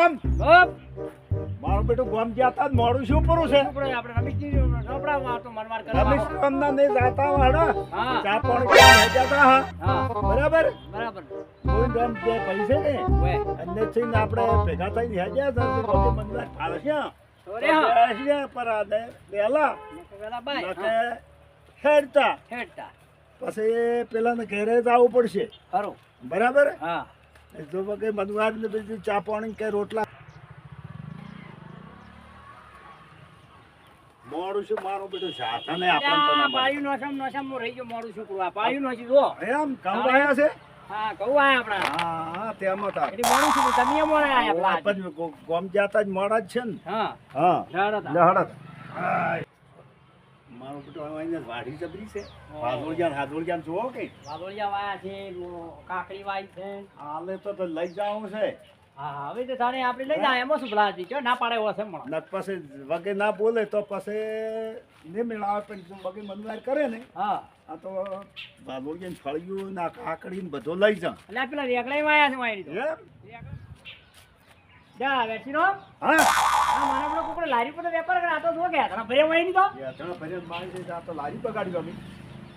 રામ મારું બેટું ગામ જતા મોડું શું પૂરું છે રમેશ રામના ને જાતા વાળા ચા પાણી જતા હા બરાબર કોઈ ગામ જે પૈસે ને અને થઈને આપણે ભેગા થઈને હેડ્યા હતા તો બધું મંદિર ફાળશે પર આને વેલા હેડતા પછી પેલાને ઘરે જ આવવું પડશે બરાબર જો કઈ મનવાર ને બીજું ચા પાણી કે રોટલા મોડું શું મારું બેટું સાધને આપણને પાયું નોસમ રહી ગયો મોડું શું કરવા પાયું નોસી જો એમ કહું આયા છે હા કહું આયા આપણા હા તેમાં તા એટલે મોડું શું તમે મોડા આયા આપણે ગોમ જાતા જ મોડા જ છે ને હા લહડત મારું બેટું આવીને વાડી જબરી છે હાદોળિયાન જોવો કે વાદોળિયા વાયા છે કાકડી વાઈ છે હાલે તો લઈ જાવું છે હા હવે તો તારે આપણે લઈ જાય એમાં શું ભલા હતી જો ના પાડે એવો છે હમણાં નક પછી વગે ના બોલે તો પછી ને મેળાવે પણ જો વગે મનવાર કરે ને હા આ તો વાદોળિયાન ફળિયું ના કાકડી ને બધો લઈ જા એટલે પેલા રેગડાઈ વાયા છે વાઈ એમ જા વેચી નો હા મારા પેલો કોકડો લારી પર વેપાર કરે આ તો જો ગયા તને ભરે વાઈ ની તો યાત્રા ભરે મારી છે આ તો લારી બગાડી ગમી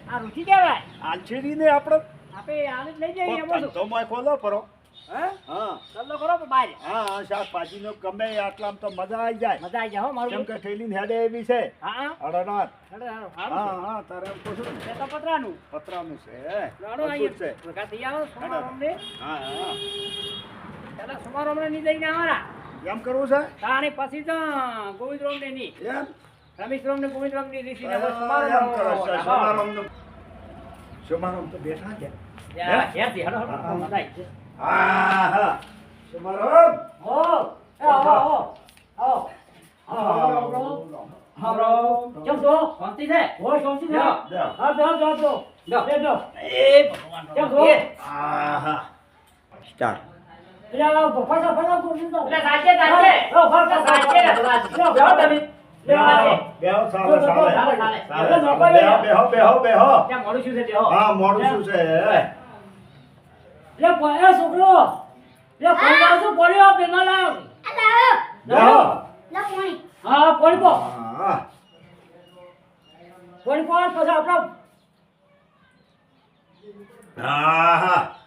આ રૂચી કહેવાય આલછેડી ને આપણે આપણે આને લઈ જઈએ એમાં શું તો મોય ખોલો પરો હા હા ચાલો કરો બહાર હા શાકભાજી નો ગમે આટલામાં તો મજા આવી જાય મજા આવી જાય હો મારું કેમ કે થેલીને હેડે એવી છે હા અડનાર હા હા તારે એમ પૂછું ને તો પતરાનું પતરાનું છે લાડો મજબૂત છે અહીંયા કાથી આવો સમારંભને હા હા પેલા સમારંભને ની જઈને આવરા એમ કરવું છે તાણે પછી તો ગોવિંદ રોમ ને ની એમ રમેશ રોમ ને ગોવિંદ રોમ ની રીસી ને એમ કરો છે સમારંભ તો બેઠા છે યા ક્યાંથી હડો હડો મજા આવી છે હા હા સમારંભ હો આવો આવો આવો કેમ છો શાંતિ છે હો શાંતિ છે હા જો એ ભગવાન કેમ છો હા હા સ્ટાર્ટ એટલે ફસા કોશિશ તો એટલે સાચે હો ફસા સાચે ને બેહો તમે બેહો બેહો ત્યાં મોડું શું છે તે હો હા મોડું શું છે લે પોયા છોકરો લે પોયા શું પડ્યો બેના લાવ બેહો હા પોણી કો હા પછી આપણા હા હા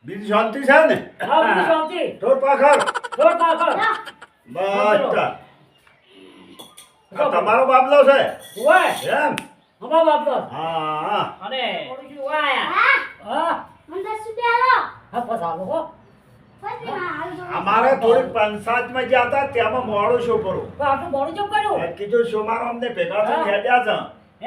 બીજી શાંતિ છે ને હા બીજી શાંતિ ઢોર પાખર જોર પાકર બસ આ તમારો બાબલો છે ઓય એમ અમાર બાપતો હા અને મોડું શું આયા હા હા પસાવો હો અમારે થોડીક પંચાયતમાં ગયા હતા ત્યાંમાં મોડું શું કરું તો આટલું મોડું કેમ કર્યું કીધું સોમારો અમને ભેગા થઈને હેડ્યા છે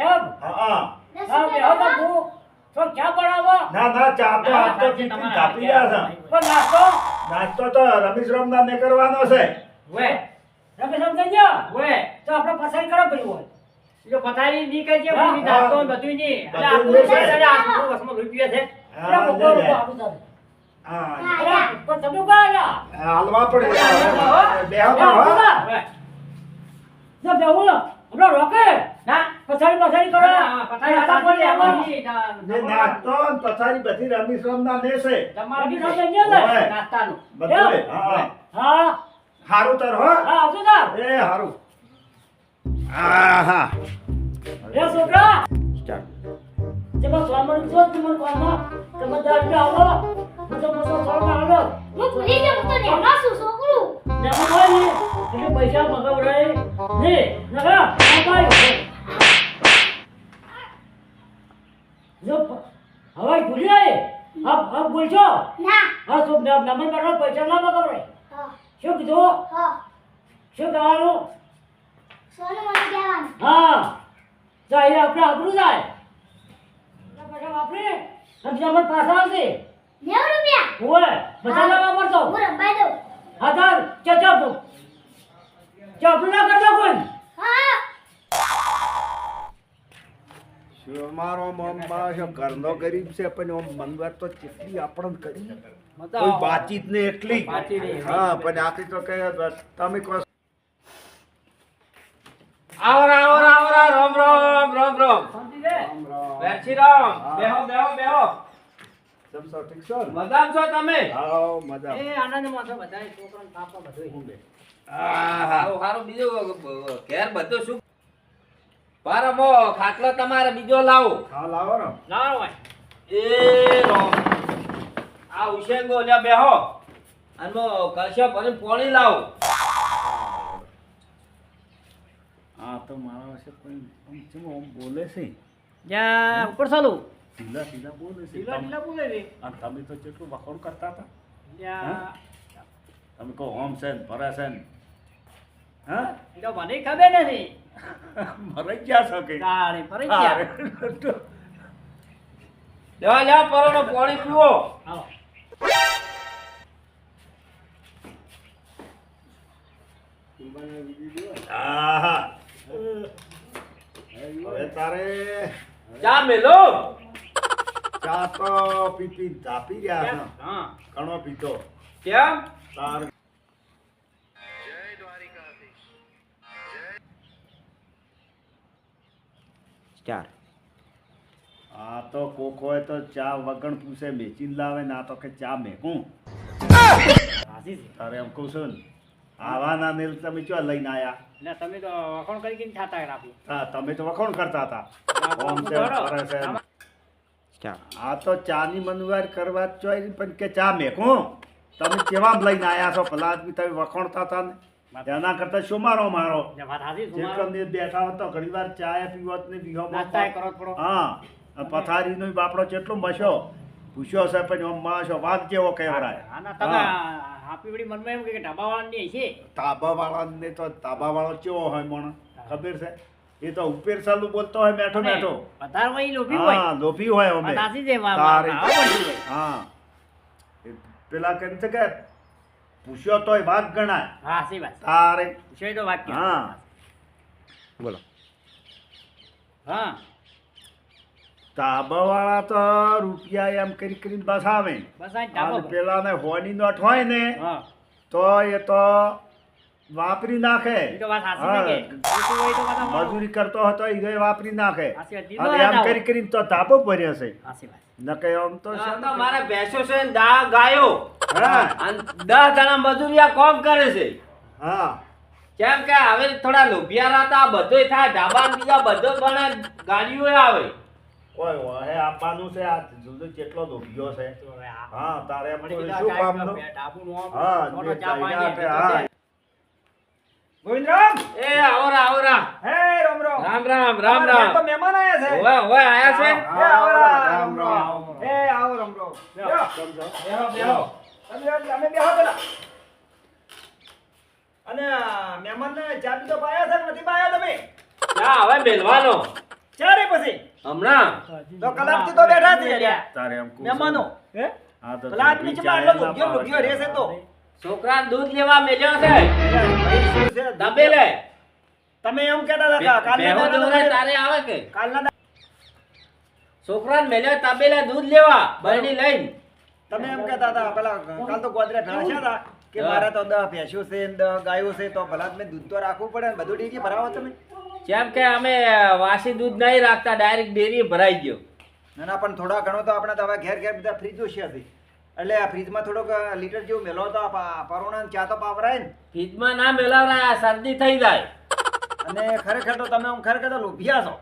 એમ હા હા બેહો તો હું તો ચા બનાવો ના ચા તો આપ તો પીપી કાપી ગયા છે પણ નાસ્તો નાસ્તો તો રમેશ રામના ને કરવાનો છે વે રમેશ સમજાઈ ગયો વે તો આપણે પસંદ કરો પડ્યું હોય જો પથારી ની કઈ છે બધી નાસ્તો બધું ની એટલે આ પૂરું છે આ વસમાં રૂપિયા છે હા, એટલે લે, લે. આવું ચાલે હા પણ તમે કા આવ્યા હાલવા પડે બેહો તો જો બેહો હમણાં રોકે ના પથારી કરો પથારી ને નાસ્તો ને પથારી બધી રમેશ રામના ને છે તમારી સાથે ને નાસ્તાનું બધું હા હા હારું તાર હો હા આવજો તાર એ હારું હા એ છોકરા સ્ટાર્ટ જમા સ્વામણ જો તમે કોમાં તમે દાડ આવો મજો સ્વામણ આવો ને મોય એટલે પૈસા મગાવડાય ને નગા આપાય જો હવાઈ ભૂલી આય આપ બોલજો હા તો નમન કરો પૈસા ના મગાવડાય શું કીધું શું કહેવાનું હા જાય આપણે આપણું જાય પૈસા વાપરે સમજામણ પાછા આવશે ઓય બધા ના વાપરતો હા તાર ચચપ ના કરજો કોઈ મારો મમ્મા શું ઘરનો ગરીબ છે પણ ઓમ મંગર તો કેટલી આપણને કરી કોઈ બાતચીત ને એટલી હા પણ આપી તો કે તમે કહો આવરા રામ રામ શાંતિ છે વેરસી રામ બેહો કેમ છો? ઠીક છો ને? મજામાં છો તમે? હાઉ, મજા. એ આનંદમાં છો બધાય છોકરાને પાપા બધુંય. હારું હારું બીજું ઘેર બધું શું પારમો ખાટલો તમારે બીજો લાવો. હા, લાવો ને. લાવો ભાઈ. એ રોમ આ ઉશેંગો લ્યા બેહો અને મો કળશો ભરીને પોણી લાવો. હા, તો મારા વિશે કોઈ આમ ચેમ આમ બોલે છે? જ્યાં ઉપર ચાલુ ઢીલા ઢીલા બોલે છે. ઢીલા ઢીલા બોલે છે. અને તમે તો કેટલું વખોડ કરતા હતા. જ્યાં તમે કહો હોમ છે ને ભરે છે ને. હા? એ તો મને ખબર નથી. મરાઈ ગયા છો કે? તાળી ફરી હા, ગયા. લ્યો લ્યો પરોનો પોણી પીવો. આવો. આહા. હવે તારે ચા મેલો. ચા તો પી પી તાપી ગયા છે. હા. ઘણો પીતો. કેમ? તાર સ્ટાર. આ તો કોક હોય તો ચા વગણ પૂછે મેચીને લાવે ને આ તો કે ચા મેકું. હાજી છે. તારે એમ કહું છું ને આવાના ને તમે ચો લઈને આયા. એટલે તમે તો વખોણ કરી કરીને ખાતા રાખી. હા, તમે તો વખોણ કરતા હતા. આ ઓમ છે બરોબર. ફરે છે. સ્ટાર. આ તો ચાની મનવાર કરવા જ ચોય પણ કે ચા મેકું. તમે કેવા લઈને આયા છો ભલા આદમી તમે વખોણતા હતા ને એના કરતા શું મારો મારો જે વાત હાજી છે. જેટલો ને બેઠા હો તો ઘણી વાર ચા પીવત ને પીવો નાસ્તાય કરો થોડો. હા, પથારીનો બાપડો કેટલો મસ્યો પૂછ્યો છે પણ આમ માશો વાઘ જેવો કહેવાય. આના તમે હાપી વળી મનમાં એમ કે ઢાબાવાળાની હશે. તાબાવાળાને તો તાબાવાળો કેવો હોય મને ખબર છે? એ તો ઉપર ચાલુ બોલતો હોય મેઠો મેઠો. વધારમાં ઈ લોભી હોય. હા, લોભી હોય અમે. વાત હાજી છે. તારે. આવો બધું હોય. હા, એ પેલા કેમ છે કે પૂછ્યો તોય વાઘ ગણાય. હા સી વાત. તારે છે તો વાક્ય. હા. બોલો. હા. તાબાવાળા તો રૂપિયા એમ કરી કરીને બસાવે. બસ આ અને ઢાબો પર. પેલાને હોની નોટ હોય ને હા. તો એ તો વાપરી નાખે. ઈ તો વાત હાચી છે કે. ખોટું હોય તો બધા મારો. મજૂરી કરતો હતો એ વાપરી નાખે. હાચી વાત. દીધો અને એમ ના કરી કરીને તો ધાબો ભર્યો છે. હાચી વાત. નકે આમ તો આ છે તો મારે ભેંસો છે ને દા ગાયો હા અને 10 જણા મજૂરિયા કોમ કરે છે. હા કેમ કે હવે થોડા લોભિયા હતા બધોય થાય ઢાબા ને બીજા બધો બને ગાડીઓ આવે. કોઈ વાહે આપવાનું છે આ જુદો કેટલો લોભિયો છે. તો હવે આ હા તારે એમ વળી તો બીજા શું ગાય કામનું? ઢાબુમાં હા મોટો જે ચા પાણી ચાલ્યા આપી છે, તો હા. ગોવિંદરામ એ આવરા આવરા. હે રામ રામ રામ રામ રામ અમારા ઘેર તો રામ. મહેમાન આયા છે ઓવે ઓવે આયા છે. હે આવરા રામ રામ. હે આવો રામ રામ બેહો. સમજો. બેહો બેહો તમે બેહો પેલા અને મહેમાનને ચા પીતો પાયા છે કે નથી પાયા તમે ચા હવે મેલવાનો ચારે પછી હમણાં. તો કલાકથી તો બેઠા છે તારે એમ કહું છું. મહેમાનો હે હા તો પેલા આદમી છે આટલો લુગ્યો લુગ્યો રહેશે તો છોકરાને દૂધ લેવા મેલ્યો છે ભાઈ શું છે દબેલે. તમે એમ કહેતા હતા કાલના બેહો દાડા દોરે તમે- તારે આવે કે કાલના દાડા છોકરાને મેલ્યો તબેલે દૂધ લેવા બરણી લઈને. તમે એમ કહેતા હતા પેલા કાલ તો ગોદરે ભેળસ્યા હતા કે હા. મારે તો 10 ભેંસો છે ને 10 ગાયો છે તો ભલા મેં દૂધ તો રાખવું પડે ને બધું ડેરી ભરાવો તમે જેમ કે અમે વાસી દૂધ નહીં રાખતા ડાયરેક્ટ ડેરી ભરાઈ ગયો. ના ના પણ થોડા ઘણો તો આપણે તો હવે ઘેર ઘેર બધા ફ્રીજો છે એટલે આ ફ્રીજમાં થોડોક લીટર જેવું મેલો તો પરોણા ચા તો પાવરાય ને ફ્રીજમાં ના મેલાવરા શરદી થઈ જાય. અને ખરેખર તો તમે આમ ખરેખર તો લોભિયા છો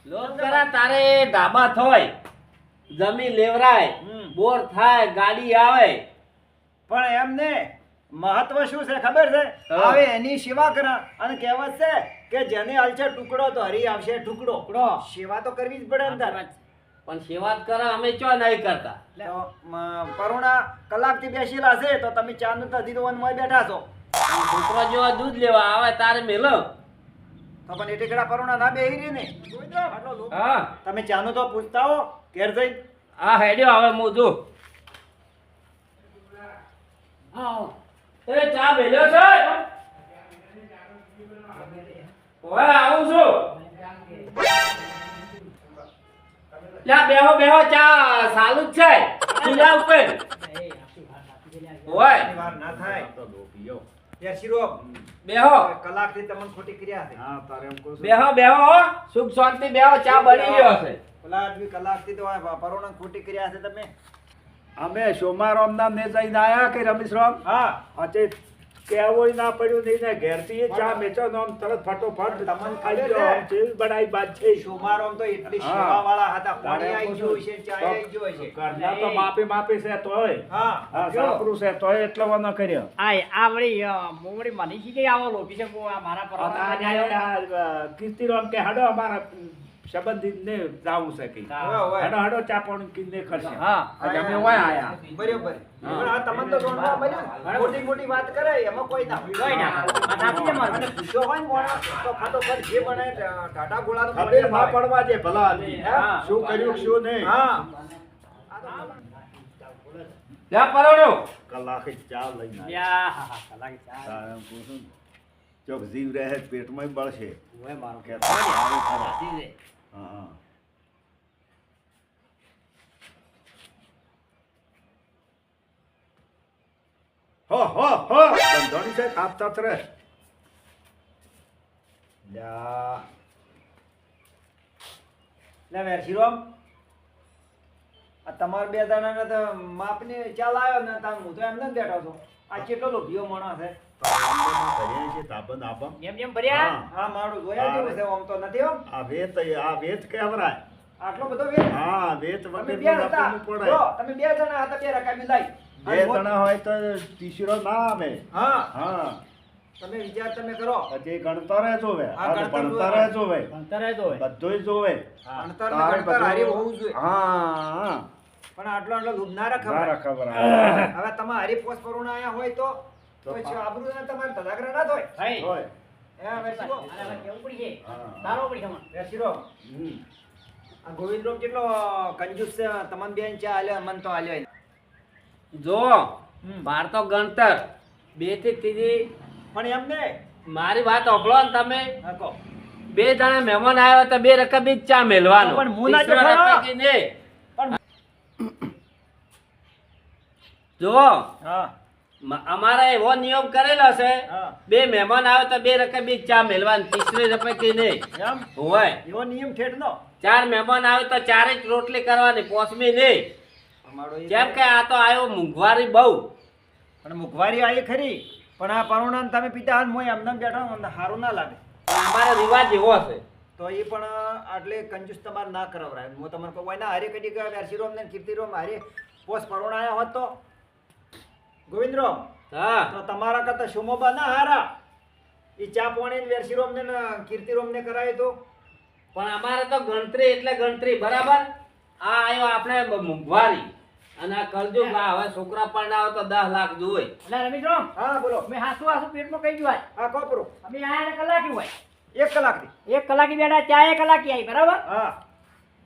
લોન કરા તારે ઢાબા થોય જમીન લેવરાય હમ. બોર થાય ગાડી આવે. પણ એમને મહત્વ શું છે ખબર છે હા. હવે એની સેવા કરા અને કહેવત છે કે જેને હલશે ટુકડો તો હરી આવશે ટુકડો ટુકડો. સેવા તો કરવી જ પડે ને તારે. પણ સેવા કરા અમે ચો નહીં કરતા. તો પરોણા કલાકથી બેસેલા છે તો તમે ચા નતા દીધો અને મોય બેઠા છો પણ છોકરો જેવા દૂધ લેવા આવે તારે મેલો. તો પણ એ ટેકડા પરોણા ના બેહી રહી ને આટલો લોભ. હા તમે ચાનું તો પૂછતા હો ઘેર જઈને આ હેડ્યો હવે હું જો આવો. એ ચા મેલ્યો છે. ઓય આવું છું. લા બેહો બેહો ચા ચાલુ જ છે ચૂલા ઉપર. એ આપી વાત આપી દે લ્યા. ઓય ઘણી વાર ના થાય તો લોભિયો. યાર શિરો બેહો કલાકથી તમને ખોટી કર્યા છે હા તારે એમ કહું છું. બેહો બેહો હો. સુખ શાંતિ બેહો ચા બની ગયો છે. પેલા આદમી કલાકથી તો આ પરોણા ખોટી કર્યા છે તમે અમે સોમારામના ને જઈને આયા કે રમેશરામ હા આજે કેવું ના પડ્યું નહીં ને ઘેરથી એ ચા મેચો ને આમ તરત ફટોફટ તમને ખાઈ ખબર ગયો છે? આમ જેવી બનાવી બાદ છે શુભારંભ તો એટલી હા. સેવાવાળા હતા પાણી તારે આવી ગયું છે ચા આવી ગયું છે ઘરના તો માપે માપે છે તોય હા હા સાપરું છે તોય એટલો વાનો કર્યો આ વળી મોવડી માની છે કે આવો લોભી છે મારા પર કીર્તિરામ કે હાડો અમારા સંબંધિત ને જાવું છે કે હા. હોય, હોય. હાડો હાડો ચા પાણી કીને ખર્ચે હા. આજે અમે ઓય આયા બરોબર પણ આ તમને તો જોડવા મળ્યું ને. મોટી મોટી વાત કરે એમાં કોઈ ના કોઈ ના. આ સાચી છે મારું. અને પૂછ્યો હોય ને મોણા તો ફાટોફટ જે બને ટાટા ગોળાનું ખબર ના ભાવે. પડવા દે ભલા આદમી. હા. શું કર્યું શું નહીં હા લ્યા પરોણ્યો. કલાકે ચા લઈને આયા. યા, હા, હા, કલાક ચા. તારે પૂછું ચોક જીવ રહે પેટમાં બળશે ઓય મારો કે સારું ખરા. સાચી છે. હા હા હો બંધોણી છે આપતા જ રહે લ્યા લે વેરશીરામ આ તમારા બે દાડાને તો માપની ચાલ આવ્યો ને તાર હું તો એમને જ બેઠો છું આ કેટલો લોભીઓ માણસ છે ભર્યા છે તાપન આપમ જેમ જેમ ભર્યા હા. હા મારું જોયા જેવું છે આમ તો નથી આમ આ વેત કહેવરાય આટલો બધો વેર હા વેત તમે વગર બે તો હતા આપવું જો, પડે તમે બે જણા હતા બે રકાબી લાઈ બે જણા હોય તો તીસરો ના આવે હા હા તમે વિચાર તમે કરો પછી ગણતરે જોવે હા, ગણતર ભણતરે જોવે ભણતરે તો હોય. બધુંય જોવે ભણતર ને તારે ગણતર હારી બધું- હોવું જોઈએ હા પણ આટલો આટલો લોભ ના ના રખાય ખબર હવે તમે હારી પોસ પરુણા આયા હોય તો તો પછી આબરૂ ને તમારે ધડાકરા ના થાય થઈ. હોય હે વેરશીરો આને હવે કેવું પડી છે? હા. તારો પડી ખમણ. વેરશીરો હમ. આ ગોવિંદરામ કેટલો કંજૂસ છે તમને બેન ચા આલ્યો મન તો આલ્યો જો બાર તો ગણતર બે થી ત્રીજી પણ એમને મારી વાત સાંભળો ને તમે હા કહો બે જણા મહેમાન આવ્યા તો બે રકમ જ ચા મેલવાનો પણ હું ના ત્રીસો જખાડો. રૂપિયા કી નહીં. પણ જો હા અમારે એવો નિયમ કરેલો છે હા બે મહેમાન આવે તો બે રકમ જ ચા મેલવાની 30 રૂપિયા કી નહીં એમ હોય એવો નિયમ ઠેઠ નો ચાર મહેમાન આવે તો ચારે જ રોટલી કરવાની પોસમી નહીં અમારો ઈ કેમ કે આ તો આવ્યો મોંઘવારી બહુ પણ મુખવારી આવી ખરી પણ આ પરુણાને તમે પિતા હાલ મોય એમને બેઠા હો ને સારું ના લાગે પણ અમારો રિવાજ એવો છે તો એ પણ આટલે કંજૂસ તમારે ના કરાવરાય હું તમને કહું હોય ના હારે કદી કે વેરશીરોમ ને કીર્તિરોમ હારે પોસ પરુણા આયા હોત તો ગોવિંદરામ હા તો તમારા કરતા સુમોબા ના હારા એ ચા પાણી ને વેરશીરોમ ને કીર્તિરોમ ને કરાય તો પણ અમારે તો ગણતરી એટલે ગણતરી બરાબર આ આવ્યો આપણે મોંઘવારી અને આ કરજો હવે છોકરા પરણાવો તો 10 લાખ જોઈ એટલે રમેશરામ, હા બોલો અમે હાસુ પેટમાં કહી ગયું હા કોપરો અમે આયા ને કલાકી હોય. 1 કલાકથી 1 કલાકી બેઠા ચા 1 કલાકી આવી બરાબર. હા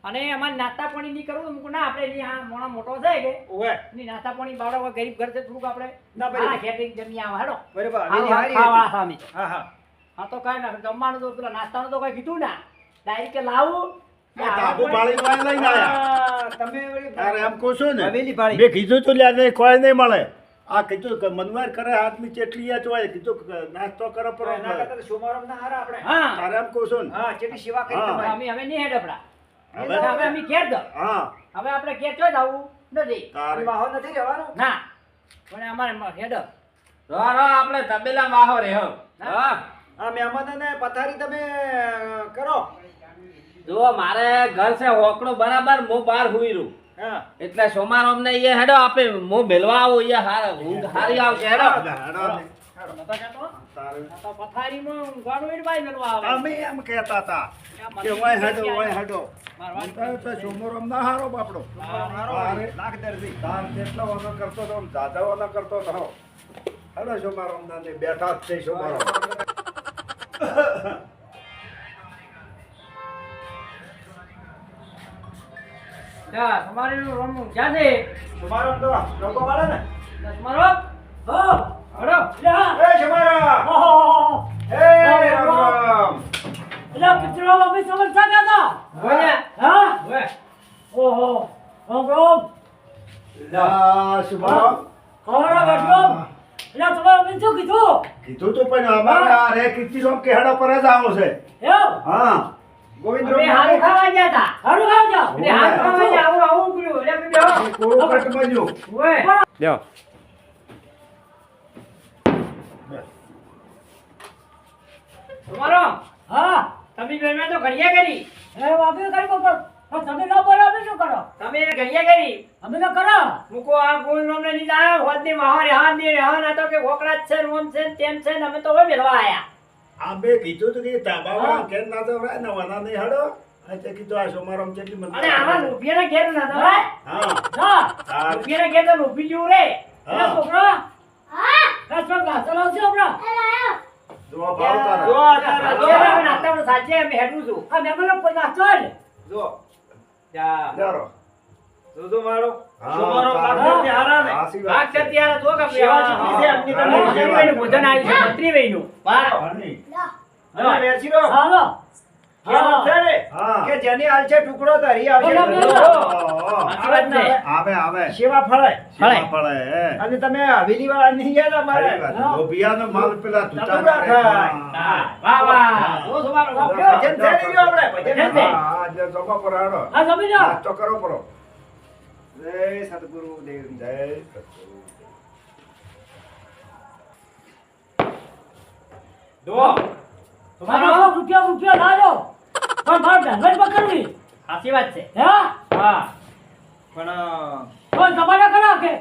અને અમારે નાસ્તા પાણી નહીં કરવું તો ના આપણે નહીં, આ મોણો મોટો છે કે ઓવે ની નાસ્તા પાણી બાવડા ગરીબ ઘર છે થોડુંક આપણે ના, બરાબર. હા, ખેતી જમી આવા હેડો. બરાબર હારું, હવેલી હારી ખાવા હતી. સામી. હા હા હા તો કાંઈ ના જમવાનું તો પેલા નાસ્તાનું તો કઈ કીધું ના ડાયરેક્ટ કે લાવું ને આ આવા તાબુ કોઈ- પાળી વાળી લઈને આયા આ તમે વળી તારે એમ કહું છું ને હવેલી પાળી. મેં કીધું તું લ્યા નહીં કોઈ નહીં મળે આ કીધું કે મનવાર કરે આદમી ચેટલી જ હોય કીધું કે નાસ્તો કરો પર એના કરતા તો સોમવારમ ના હારા આપણે હા તારે એમ કહું છું ને હા ચેટલી સેવા કરી હા. તમારી અમે નહીં હેડપડા હવે હવે અમે ઘેર દો હા હવે આપણે ઘેર ચોય જવું નથી તારે વાહો નથી રહેવાનું ના પણ અમારે હેડ રો આપણે તબેલા વાહો રે હો હા આ મહેમાનોને પથારી તમે કરો જો મારે ઘર છે હોકડો બરાબર હું બહાર હુઈ રહું હા એટલે સોમાર અમને એ હેડો આપે હું ભેલવા આવું એ ઊંઘ હારી આવશે હેડો હેડો ને. નતો કહેતો? તારે આ તો પથારીમાં ગાડું ઈડવાય મેલવા આવે. અમે એમ કહેતા હતા કે ઓય હેડો ઓય હેડો હું કહ્યું તો સોમવારમ ના હારો બાપડો મારો તારે લાખ દર્દી તાર જેટલો વાનો કરતો તો દાદા વાનો કરતો તો હેડો સોમવારમ ના ને બેઠા જ છે સોમવારમ જા, તમારી રૂમ ક્યાં છે? શુભારંભ તો લોકો વાળા ને તમારો? હા, હેડો. જા. એ શુભારંભ ઓહો. એ રામ રામ એટલે કચરો વાપી સમજતા ક્યાં હતા? ઓય. હા? ઓહો. રામ રામ. લા શુભારમ ખવડા બેઠો. એટલે તમે અમને શું કીધું? કીધું તું પણ અમારે આ રે કીર્તિરામ કે હેડો પર જ આવો છે એવું? હા ગોવિંદરો અમે હારું ખાવા ગયા હતા. હારું ખાવા જાઓ. ઓવે. હારું ખાવા જાઓ. આવું કર્યું. એટલે બેહો. કોળું કટમાં જો. ઓવે. લ્યો તમારો હા તમે બેમે તો ઘડિયા કરી એ વાપી કરી બપોર પણ તમે ન બોલો અમે શું કરો તમે ઘડિયા કરી અમે તો કરો મૂકો આ ગોળ રોમને ની જાય હોદની માહર હાદની રહેવાના તો કે ઓકડા જ છે રોમ છે ને તેમ છે ને અમે તો હવે મેળવા આયા આ બે કીધું તું કે તાબાવાળા ઘેર ના જવરાય ને વના નહીં હડો અને તે કીધું આ સોમારામ જેટલી મંદી અને આવા રૂપિયાના ઘેર ના દવાય હા હા હા. રૂપિયાના ઘેર તો રૂપી જેવું રે હા. છોકરો હા કાચો ગાતો લાવજો હમણાં જો ભાવ તારા. જો તારા, જો. અમે નાસ્તામાં સાચે અમે હેડું છું આ મેમનો પર નાસ્તો ને જો જા જારો. જો મારો હા, સોમારો તારા. લાગતો હારા ને સાચી વાત ભાગ છે. છે ત્યારે જો કે સેવા ચૂકી છે એમની હા, તમે હા. મંત્રી ભોજન આવી છે મંત્રી વહીનું મારો હાની. અને વેરશીરો હાલો કહેવત છે ને હા. કે જેની હાલ છે ટુકડો ધરી આવશે બોલો, બોલો. જો. સાચી વાત છે. આવે આવે સેવા ફળે સેવા ફળે હે. અને તમે હવેલી વાળા નહીં ગયા ખરી મારે વાત. લોભિયાનો માલ પેલા નતું તુચાના રાખે. હા. વાહ વાહ જો સુમારો હા. ભજન છે નહીં રહ્યો આપણે ભજન ભજન છે. છે. હા, જે જમા પર હાડો. હા સમજી જાઓ નાસ્તો કરો પરો. જય સદગુરુ દેવ જય સતગુરુ. જો તમારો રૂપિયા લાજો પણ મારે ધંધો પકડવી સાચી વાત છે હે હા પણ પણ તમારે કરો કે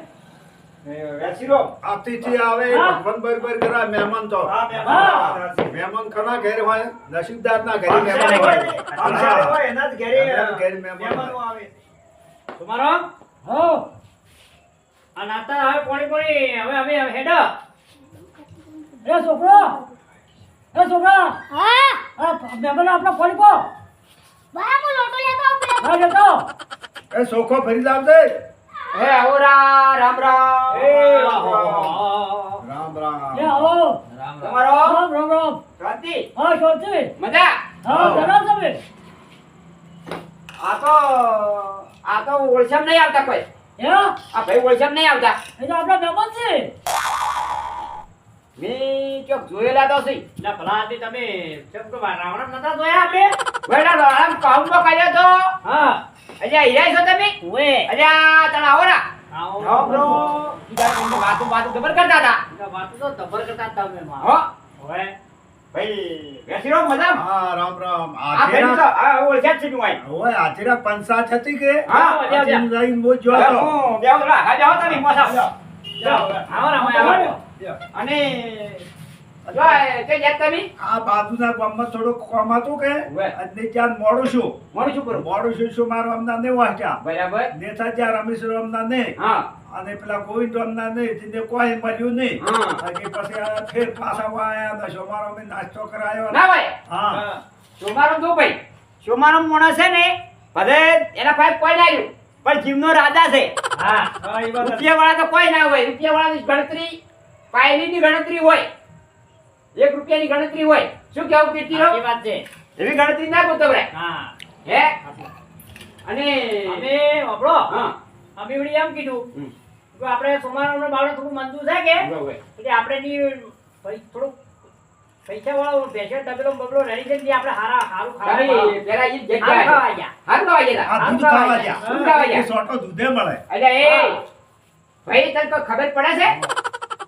વેરશીરો અતિથિ આવે હા. ભગવાન બરોબર કરા મહેમાન તો હા હા. મહેમાન ખરા ઘેર હોય નસીબદાર ના ઘરે પાંચસારે મહેમાન હોય હોય, પાંચસારે હોય, એના જ ઘરે એના જ ઘરે મહેમાન મહેમાનો હોય. આવે. તમારો હો આ નાતા હવે પોણી હવે અમે હેડો એ છોકરો હા મેમન આપણો પોણી પો હા લેતો એ સોખો ફરી લાવજે. હે આવરા રામ રામ એ રામ રામ. એ આવો રામ રામ તમારો રામ રામ રામ શાંતિ હા શાંતિ મજા હા જણાવ તમે આ તો ઓળખામ નહીં આવતા કોઈ હે આ ભાઈ ઓળખામ નહીં આવતા એ તો આપણા મહેમાન છે મેં ચોક જોયેલા તો સી ના ભલા આદમી તમે કેમ કે રાવણ નતા જોયા આપણે વેડા રામ કામમાં કર્યો તો હા અલ્યા હિરાય છો તમે ઓએ અલ્યા તને આવરા આવો રામ બ્રો વાતો વાતો ખબર કરતા હતા વાતો તો તબર કરતા તમે માં હો ઓએ ભાઈ વેસીરો મજા હા રામ રામ. આ ભાઈ તો આ ઓળખ્યા જ છે તું આઈ ઓય આચરા પંચાયત હતી કે હા આચરી લઈને બોજ જો હતો. હું બેવ રા હા જાઓ તમે મોસા આવો આવો અને જો તે જાત તમે આ બાજુના ગામમાં થોડું કામ હતું કે ઓવે. એટલે ત્યાં મોડું છું મોડું શું કરું મોડું છું શું મારું અમના ને વાંચ્યા બરાબર નેતા જ્યાં રમેશ અમના ને હા અને પેલા ગોવિંદ અમના ને તેને કોઈ મળ્યું નહીં હા. બાકી પછી આ ફેર પાછા આયા ને સોમારો અમે નાસ્તો કરાયો ના ભાઈ હા સોમારો દો ભાઈ સોમારો મોણસ છે ને ભલે એના પાસે કોઈ ના આવ્યું પણ જીવનો રાજા છે હા રૂપિયા વાળા તો કોઈ ના હોય રૂપિયા વાળાની ગણતરી પાયલીની ગણતરી હોય 1 રૂપિયાની ગણતરી હોય શું કેવું કીર્તિરો એ વાત છે એવી ગણતરી ના ગોતવરે હા હે અને અમે વાપરો હા અમે વળી એમ કીધું હમ. કે આપણે સોમારાનો બાળો થોડું મંજૂર છે કે બરાબર. એટલે આપણે ની થોડું પૈસા વાળો ભેંસો તબેલો બબલો રેડી છે ને આપણે સારું તારી પેલા ઈ સારું જગ્યા ખાવા ગયા હારું ખાવા ગયા આ દૂધ ખાવા ગયા દૂધ ખાવા ગયા. એ સોટો દૂધે મળે અલ્યા એ ભાઈ તને કોઈ ખબર પડે છે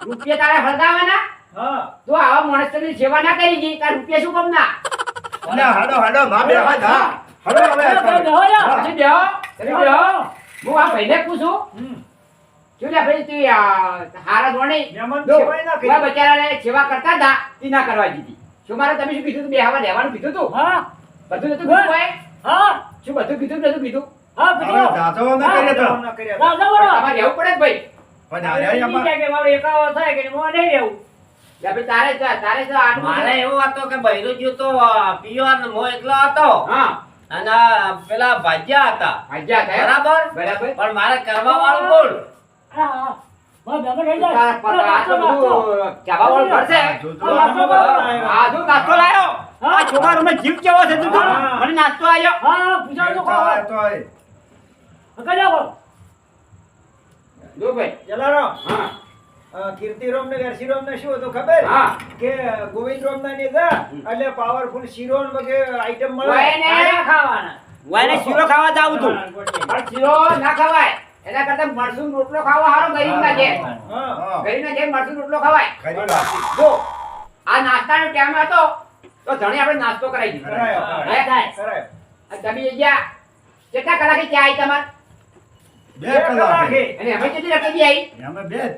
રૂપિયા તારે હળગાવાના હા તો આવા માણસની સેવા ના કરી ગઈ તાર રૂપિયા શું કામ ના એટલે હાડો હાડો માં બે હાથ હા હાડો હવે તમે બેહો તમે બેહો હું આ ભાઈને પૂછું શું લે ભાઈ તું હારા ધોરણે મહેમાન જો, સેવાય ના કરી. ઓલા બચારાને સેવા કરતા હતા તી ના કરવા દીધી શું મારે તમે શું કીધું તું બેહવા લેવાનું કીધું તું હા બધું નતું કીધું કોઈ? હા શું બધું કીધું કે નતું કીધું હા હવે કીધું જાતો ન કરીએ તો ના કર્યા. રાજા બોલો તમારે રહેવું પડે જ ભાઈ પણ આર્યા એમાં કે મારું એકાવો થાય કે મોં નહીં રહેવું લે ભાઈ તારે તો આટલું મારે છે. એવું હતું કે બૈરું જ્યું તો પિયોર ને મો એકલો હતો હા અને પેલા ભાજ્યા હતા હાજ્યા થયા. બરાબર બરાબર પણ મારે કરવા વાળું કોણ હા હા મારા બેગા રહી તારા જાય પર આ તો બધું ચાબાવાળું ઘર છે. જોજો. આ જો નાસ્તો લાયો હા. આ છોકરાનો જીવ કેવો છે તું હા. મને નાસ્તો આયો હા પૂછાવ તો ખાવાય કહો તોય. હકા જાઓ જો ભાઈ જલારામ, હા કીર્તિરોમ ને વેરશીરોમ ને શું હતું ખબર હા. કે ગોવિંદરોમ ના ને જા એટલે પાવરફુલ શીરો ને વગેરે આઈટમ મળે આયા ખાવાના. વાયને શીરો ખાવા જાવું તું પણ શીરો ના ખવાય એના કરતા મરચું રોટલો ખાવા હારો ગરીબના જેમ હા ગરીબના જેમ મરચું રોટલો ખવાય ખરી વાત. જો આ નાસ્તાનો ટાઈમ હતો તો ધણી આપણે નાસ્તો કરાવી દીધો કરાયો, હે? કરાયો. અને તમે ગયા કેટલા કલાકે ચા આવી તમારે 2 કલાકે. અને અમે કેટલી રકમ આવી અમે 2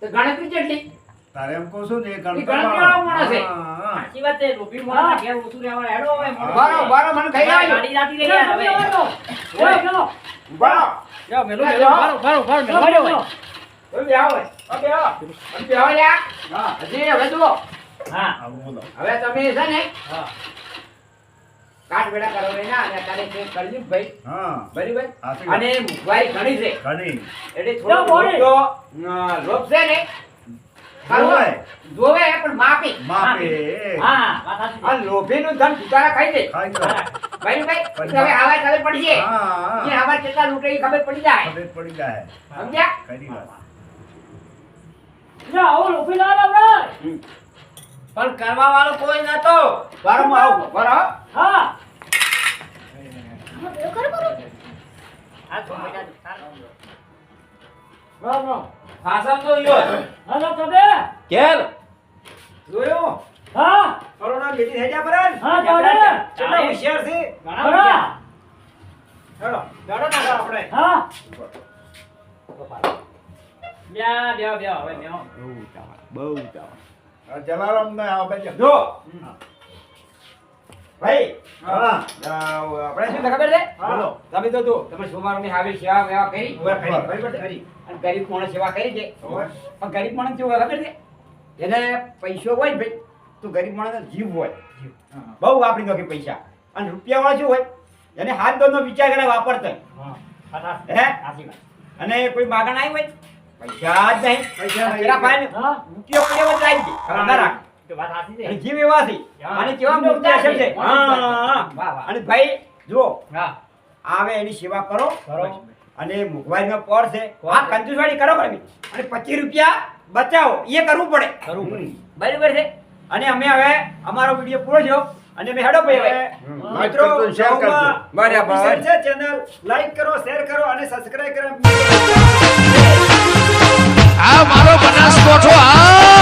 તો ગણતરી કેટલી તારે એમ કહું છું ને એ ગણતરી વાળો માણસ છે. સાચી વાત છે. લોભી માણસના ઘેર ઓછું રહેવાનું. હેડો હવે મોડું બારો થાય. બારો મને ખાઈ આવજો ગાડી જાતી રહી યાર હવે. બારો જાઓ, મેલો, મેલો. બારો, બારો, મેલો, મેલો. તો બે આવો આ બે આવો અને બે આવો લ્યા હા. હજી હવે જુઓ હા. આવું બોલો. હવે તમે છે ને હા. કાટ બેડા કરો ને ના અને અત્યારે તે કરજો ભાઈ હા. બરાબર સાચી વાત. અને મુખવારી ઘણી છે ઘણી. એટલે જાઓ, થોડો બોલી. લોભ છે ને જોવે. જોવે પણ માપી માપે. હા, વાત સાચી છે. આ લોભીનું ધન ભૂતારા ખાઈ દે ખાઈ જાય. ભાઈ ભાઈ હવે આવા ખબર પડી છે હા. કે આવા કેટલા લૂંટે એ ખબર પડી જાય ખબર પડી જાય. સમજ્યા ખરી વાત. જા, આવો લોભી ના લાવડાય. પણ કરવા વાળો કોઈ નતો બારોમાં આવો બરો હા. આ તો બેટા બરાબર. ફાસમ તો યો હાલો તમે. ઘેર જોયું હા. કોરોના લીધી થઈ જા પરાન હા, ચાલે. કેટલા હોશિયાર છે ઘણા બધા. હેડો હેડો ના આપણે હા. બ્યા, બ્યા, બ્યા, હવે બ્યા. આ જલારામ ને આવો બેજો. જો ભાઈ હા. આપણે શું ખબર છે બોલો. તમે તો જો તમે સોમવારની હાવી સેવા વેવા કરી ઉભા કરી, બરાબર કરી. અને ગરીબ માણસ સેવા કરી છે હવે પણ ગરીબ માણસ કેવું હોય ખબર છે એને પૈસો હોય ને ભાઈ તો ગરીબ માણસનો જીવ હોય બહુ વાપરી નાખે પૈસા અને રૂપિયા વાળા શું હોય એને હાથ દોનો વિચાર કરે વાપરતો હા. હે સાચી વાત. અને કોઈ માગણ આવી હોય પૈસા જ નહીં પૈસા નહીં. પેલા ભાઈને હા. રૂપિયો પડ્યો જ લાગી ગઈ ના રાખ તો વાત સાચી છે. અને જીવ એવા છે હા. અને કેવા મોટા છે હા વાહ, વાહ. અને ભાઈ જુઓ હા. આવે એની સેવા કરો કરો. અને મુખવારીનો પોર છે આ કંજૂસવાડી કરો ભાઈ અને 25 રૂપિયા બચાવો એ કરવું પડે કરવું પડે. બરાબર છે અને અમે હવે અમારો વિડિયો પૂરો થયો અને અમે હેડો ભાઈ હવે મિત્રો શેર કરજો. બરાબર. ઓફિશિયલ છે ચેનલ લાઈક કરો શેર કરો અને સબસ્ક્રાઇબ કરો આ મારો બનાસકોઠો આ